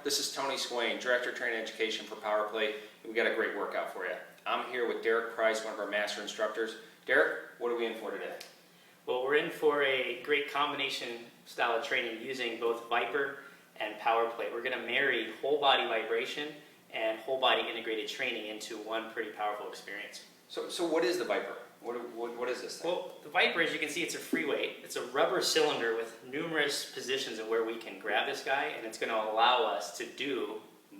This is Tony Swain, Director of Training and Education for Power and we got a great workout for you. I'm here with Derek Price, one of our master instructors. Derek, what are we in for today? Well, we're in for a great combination style of training using both ViPR and Power. We're going to marry whole body vibration and whole body integrated training into one pretty powerful experience. So what is the ViPR? What is this thing? Well, the ViPR, as you can see, it's a free weight. It's a rubber cylinder with numerous positions of where we can grab this guy, and it's going to allow us to do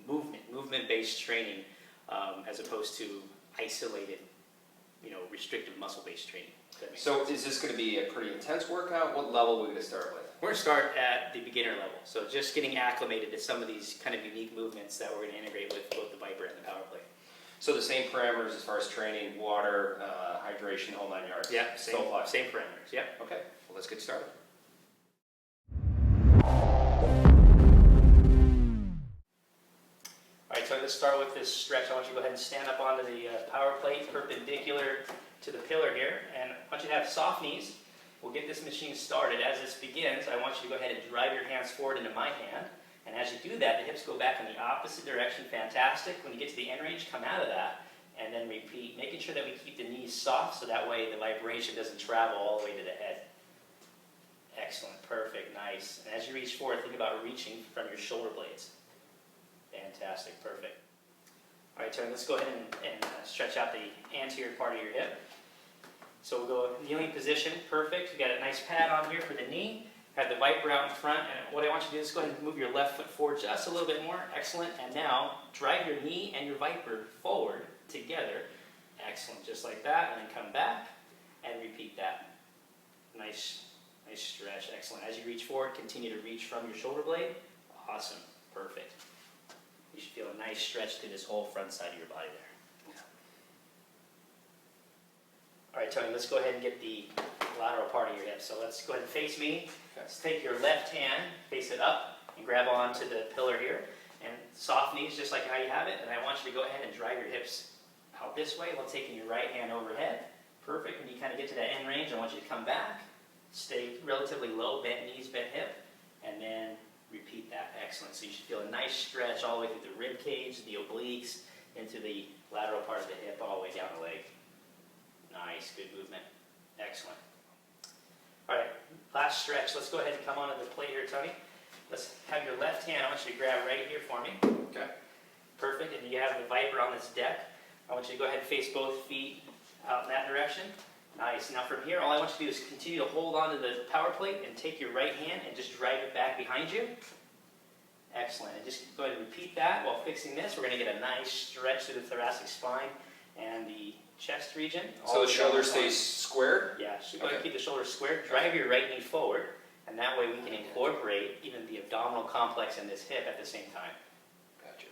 movement-based training, as opposed to isolated, restrictive muscle-based training. So is this going to be a pretty intense workout? What level are we going to start with? We're going to start at the beginner level, so just getting acclimated to some of these kind of unique movements that we're going to integrate with both the ViPR and the Power. So the same parameters as far as training, water, hydration, whole 9 yards? Yeah, same parameters, yep. Okay, well let's get started. Alright, so let's start with this stretch. I want you to go ahead and stand up onto the power plate perpendicular to the pillar here, and I want you to have soft knees. We'll get this machine started. As this begins, I want you to go ahead and drive your hands forward into my hand. And as you do that, the hips go back in the opposite direction. Fantastic. When you get to the end range, come out of that and then repeat, making sure that we keep the knees soft so that way the vibration doesn't travel all the way to the head. Excellent. Perfect. Nice. And as you reach forward, think about reaching from your shoulder blades. Fantastic. Perfect. All right, Tony, let's go ahead and stretch out the anterior part of your hip. So we'll go kneeling position. Perfect. We got a nice pad on here for the knee. Have the ViPR out in front, and what I want you to do is go ahead and move your left foot forward just a little bit more. Excellent. And now drive your knee and your ViPR forward together. Excellent. Just like that, and then come back and repeat that. Nice stretch. Excellent. As you reach forward, continue to reach from your shoulder blade. Awesome. Perfect. You should feel a nice stretch through this whole front side of your body there. All right, Tony, let's go ahead and get the lateral part of your hip. So let's go ahead and face me. Let's take your left hand, face it up, and grab onto the pillar here. And soft knees, just like how you have it. And I want you to go ahead and drive your hips out this way while taking your right hand overhead. Perfect. When you kind of get to that end range, I want you to come back. Stay relatively low, bent knees, bent hip. And then repeat that. Excellent. So you should feel a nice stretch all the way through the rib cage, the obliques, into the lateral part of the hip, all the way down the leg. Nice. Good movement. Excellent. All right, last stretch. Let's go ahead and come onto the plate here, Tony. Let's have your left hand. I want you to grab right here for me. Okay. Perfect. And you have the ViPR on this deck. I want you to go ahead and face both feet out in that direction. Nice. Now from here, all I want you to do is continue to hold onto the power plate and take your right hand and just drive it back behind you. Excellent. And just go ahead and repeat that while fixing this. We're going to get a nice stretch through the thoracic spine and the chest region. So the shoulder stays squared? Yeah, so go ahead and keep the shoulders square. Drive your right knee forward, and that way we can incorporate even the abdominal complex in this hip at the same time. Gotcha.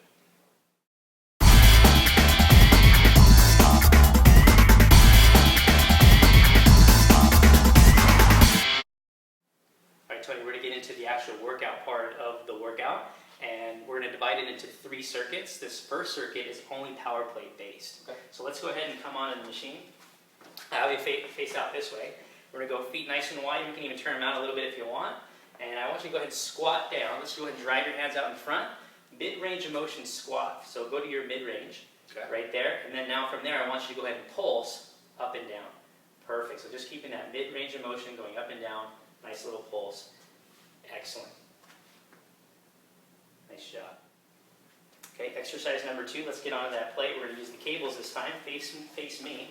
All right, Tony, we're going to get into the actual workout part of the workout, and we're going to divide it into 3 circuits. This first circuit is only power plate based. Okay. So let's go ahead and come onto the machine. Have you face out this way. We're going to go feet nice and wide. You can even turn them out a little bit if you want. And I want you to go ahead and squat down. Let's go ahead and drive your hands out in front. Mid-range of motion squat. So go to your mid-range, right there. And then now from there, I want you to go ahead and pulse up and down. Perfect. So just keeping that mid-range of motion going up and down. Nice little pulse. Excellent. Nice job. Okay, exercise number 2. Let's get onto that plate. We're going to use the cables this time. Face me.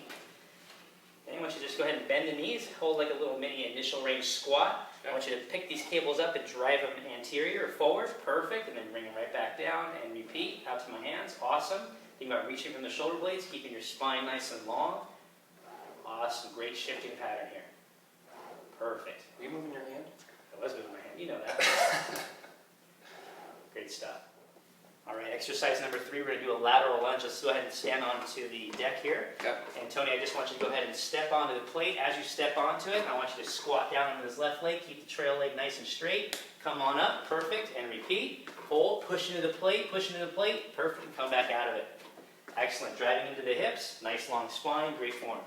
Okay, I want you to just go ahead and bend the knees. Hold like a little mini initial range squat. Okay. I want you to pick these cables up and drive them anterior or forward. Perfect. And then bring them right back down and repeat. Out to my hands. Awesome. Think about reaching from the shoulder blades, keeping your spine nice and long. Awesome. Great shifting pattern here. Perfect. Are you moving your hand? I was moving my hand. You know that. Great stuff. All right, exercise number 3, we're going to do a lateral lunge. Let's go ahead and stand onto the deck here. Yep. And Tony, I just want you to go ahead and step onto the plate. As you step onto it, I want you to squat down on this left leg. Keep the trail leg nice and straight. Come on up. Perfect. And repeat. Hold. Push into the plate. Push into the plate. Perfect. And come back out of it. Excellent. Driving into the hips. Nice long spine. Great form.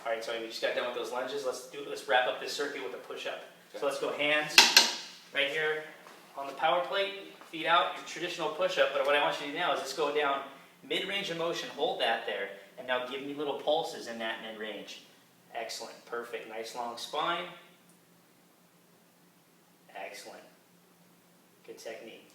All right, so we just got done with those lunges. Let's wrap up this circuit with a push-up. So let's go hands right here on the power plate, feet out, your traditional push-up. But what I want you to do now is just go down mid-range of motion, hold that there, and now give me little pulses in that mid-range. Excellent, perfect, nice long spine. Excellent, good technique.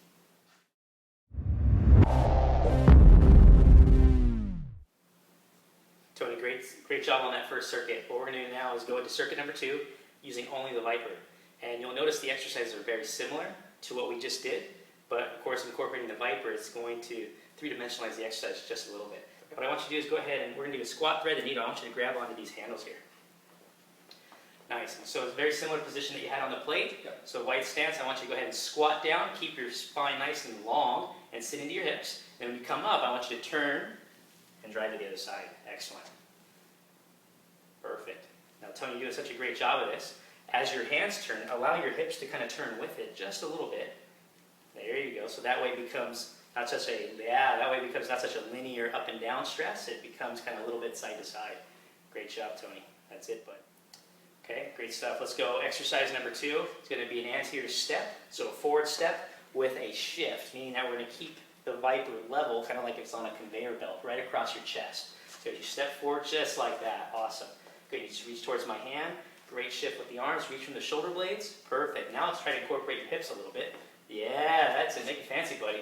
Tony, great job on that first circuit. What we're going to do now is go into circuit number 2 using only the ViPR. And you'll notice the exercises are very similar to what we just did, but of course incorporating the ViPR is going to three-dimensionalize the exercise just a little bit. What I want you to do is go ahead and we're going to do a squat, thread, and needle. I want you to grab onto these handles here. Nice. So it's a very similar position that you had on the plate. Yep. So white stance, I want you to go ahead and squat down, keep your spine nice and long, and sit into your hips. And when you come up, I want you to turn and drive to the other side. Excellent. Perfect. Now Tony, you're doing such a great job of this. As your hands turn, allow your hips to kind of turn with it just a little bit. There you go. So that way it becomes not such a, not such a linear up and down stress. It becomes kind of a little bit side to side. Great job, Tony. That's it, bud. Okay, great stuff. Let's go. Exercise number 2. It's going to be an anterior step. So a forward step with a shift, meaning that we're going to keep the ViPR level, kind of like it's on a conveyor belt, right across your chest. So you step forward just like that. Awesome. Good. You just reach towards my hand. Great shift with the arms. Reach from the shoulder blades. Perfect. Now let's try to incorporate your hips a little bit. Yeah, that's it. Make it fancy, buddy.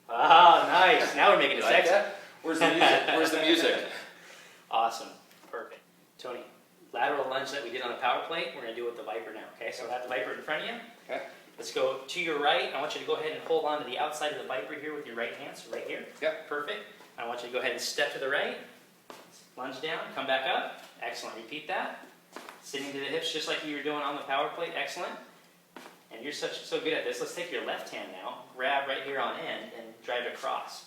Ah, nice. Now we're making it sexy. Like Where's the music? Where's the music? Awesome. Perfect. Tony, lateral lunge that we did on the power plate, we're going to do it with the ViPR now. Okay, so I have the ViPR in front of you. Okay. Let's go to your right. I want you to go ahead and hold on to the outside of the ViPR here with your right hand, so right here. Yep. Perfect. I want you to go ahead and step to the right, lunge down, come back up. Excellent. Repeat that. Sitting to the hips just like you were doing on the power plate. Excellent. And you're so good at this. Let's take your left hand now, grab right here on end, and drive across.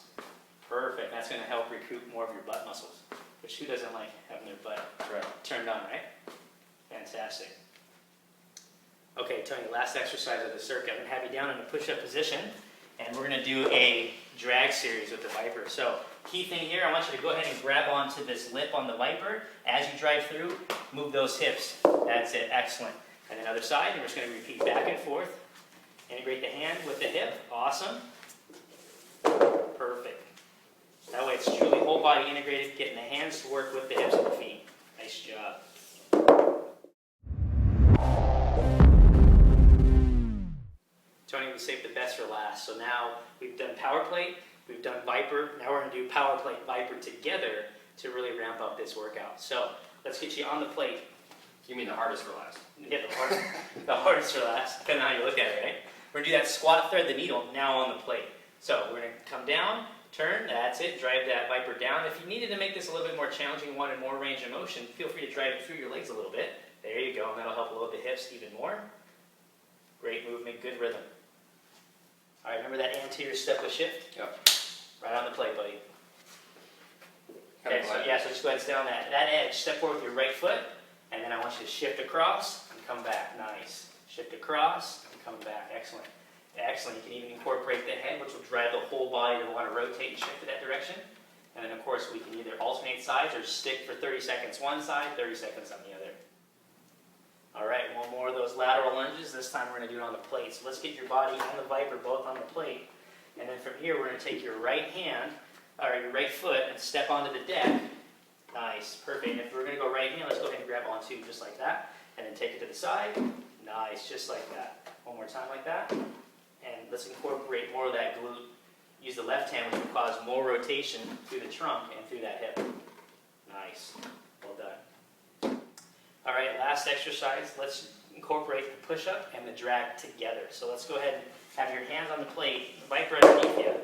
Perfect. That's going to help recruit more of your butt muscles, which who doesn't like having their butt turned on, right? Fantastic. Okay, Tony, last exercise of the circuit. I'm going to have you down in a push-up position, and we're going to do a drag series with the ViPR. So, key thing here, I want you to go ahead and grab onto this lip on the ViPR. As you drive through, move those hips. That's it. Excellent. And then other side, and we're just going to repeat back and forth. Integrate the hand with the hip. Awesome. Perfect. That way it's truly whole body integrated, getting the hands to work with the hips and the feet. Nice job. Tony, we saved the best for last. So now we've done power plate, we've done ViPR. Now we're going to do power plate, ViPR together to really ramp up this workout. So let's get you on the plate. You mean the hardest for last? Yeah, the hardest for last, depending on how you look at it, right? We're going to do that squat, thread the needle now on the plate. So we're going to come down, turn, that's it, drive that ViPR down. If you needed to make this a little bit more challenging, wanted more range of motion, feel free to drive it through your legs a little bit. There you go, and that'll help load the hips even more. Great movement, good rhythm. All right, remember that anterior step with shift? Yep. Right on the plate, buddy. Kind Okay, of so like- yeah, so just go ahead and stay on that edge. Step forward with your right foot, and then I want you to shift across and come back. Nice. Shift across and come back. Excellent. Excellent. You can even incorporate the head, which will drive the whole body to want to rotate and shift in that direction. And then, of course, we can either alternate sides or stick for 30 seconds one side, 30 seconds on the other. All right, one more of those lateral lunges. This time we're going to do it on the plate. So let's get your body and the ViPR both on the plate. And then from here, we're going to take your right hand, or your right foot, and step onto the deck. Nice, perfect. And if we're going to go right hand, let's go ahead and grab onto just like that. And then take it to the side. Nice, just like that. One more time like that. And let's incorporate more of that glute. Use the left hand, which will cause more rotation through the trunk and through that hip. Nice. Well done. All right, last exercise. Let's incorporate the push-up and the drag together. So let's go ahead and have your hands on the plate, the ViPR underneath you.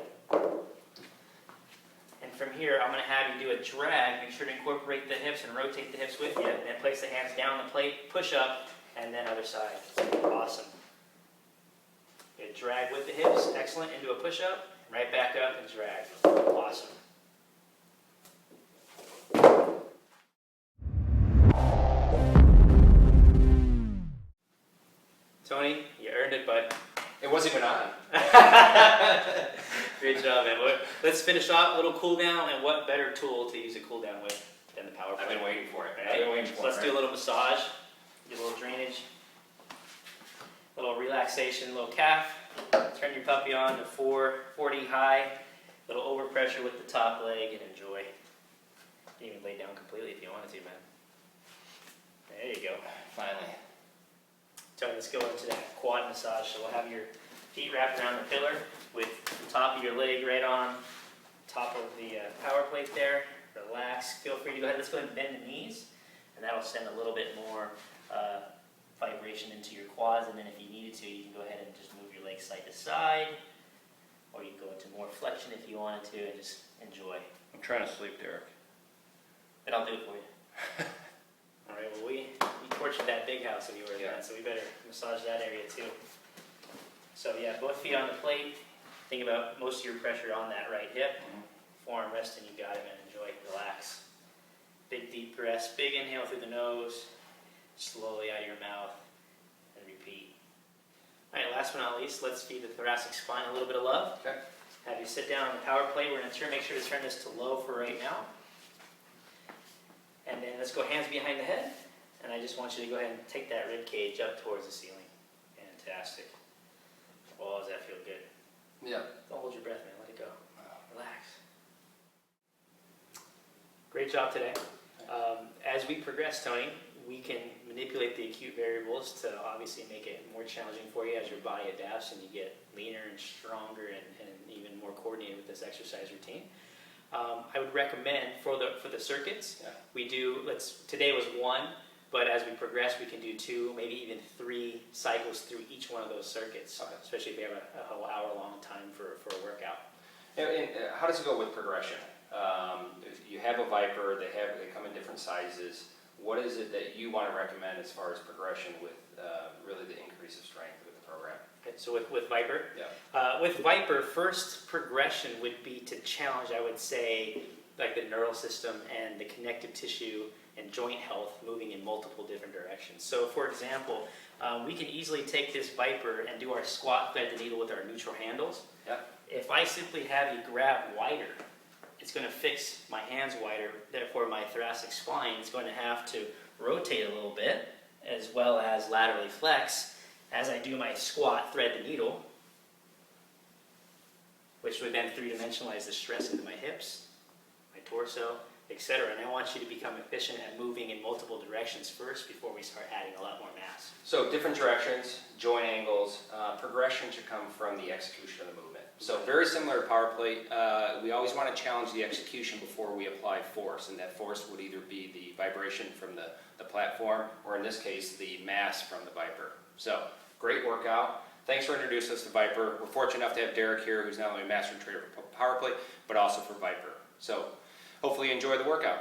And from here, I'm going to have you do a drag. Make sure to incorporate the hips and rotate the hips with you. And then place the hands down on the plate, push up, and then other side. Awesome. Good. Drag with the hips. Excellent. Into a push-up. Right back up and drag. Awesome. Tony, you earned it, bud. It wasn't even on. Great job, man. Let's finish off a little cool down, and what better tool to use a cool down with than the power plate? I've been waiting for it. Right? I've been waiting for So let's do a little massage, get a little drainage. relaxation, low calf. Turn your puppy on to 440 high, little overpressure with the top leg, and enjoy. You can even lay down completely if you wanted to, man. There you go. Finally. Tony, let's go into that quad massage. So we'll have your feet wrapped around the pillar with the top of your leg right on top of the power plate there. Relax. Feel free to go ahead. Let's go ahead and bend the knees, and that'll send a little bit more vibration into your quads. And then if you needed to, you can go ahead and just move your legs side to side, or you can go into more flexion if you wanted to, and just enjoy. I'm trying to sleep, Derek. And I'll do it for you. All right. Well, we tortured that big house of yours, man, so we better massage that area too. So yeah, both feet on the plate. Think about most of your pressure on that right hip. Forearm resting, you got it, man. Enjoy, relax. Big deep breaths, big inhale through the nose, slowly out of your mouth, and repeat. All right, last but not least, let's feed the thoracic spine a little bit of love. Okay. Have you sit down on the power plate. We're going to make sure to turn this to low for right now. And then let's go hands behind the head. And I just want you to go ahead and take that rib cage up towards the ceiling. Fantastic. Oh, does that feel good? Yeah. Don't hold your breath, man. Let it go. Relax. Great job today. As we progress, Tony, we can manipulate the acute variables to obviously make it more challenging for you as your body adapts and you get leaner and stronger and even more coordinated with this exercise routine. I would recommend for the circuits, we do, today was 1, but as we progress, we can do 2, maybe even 3 cycles through each one of those circuits, especially if you have a whole hour-long time for a workout. And how does it go with progression? If you have a ViPR, they come in different sizes. What is it that you want to recommend as far as progression with really the increase of strength with the program? Okay, so with ViPR? Yeah. With ViPR, first progression would be to challenge, I would say, like the neural system and the connective tissue and joint health moving in multiple different directions. So for example, we can easily take this ViPR and do our squat, thread the needle with our neutral handles. Yeah. If I simply have you grab wider, it's going to fix my hands wider, therefore my thoracic spine is going to have to rotate a little bit as well as laterally flex as I do my squat, thread the needle, which would then three-dimensionalize the stress into my hips, my torso, etc. And I want you to become efficient at moving in multiple directions first before we start adding a lot more mass. So different directions, joint angles, progression should come from the execution of the movement. So very similar to power plate, we always want to challenge the execution before we apply force, and that force would either be the vibration from the platform, or in this case, the mass from the ViPR. So great workout. Thanks for introducing us to ViPR. We're fortunate enough to have Derek here, who's not only a master trainer for power plate, but also for ViPR. So hopefully you enjoy the workout.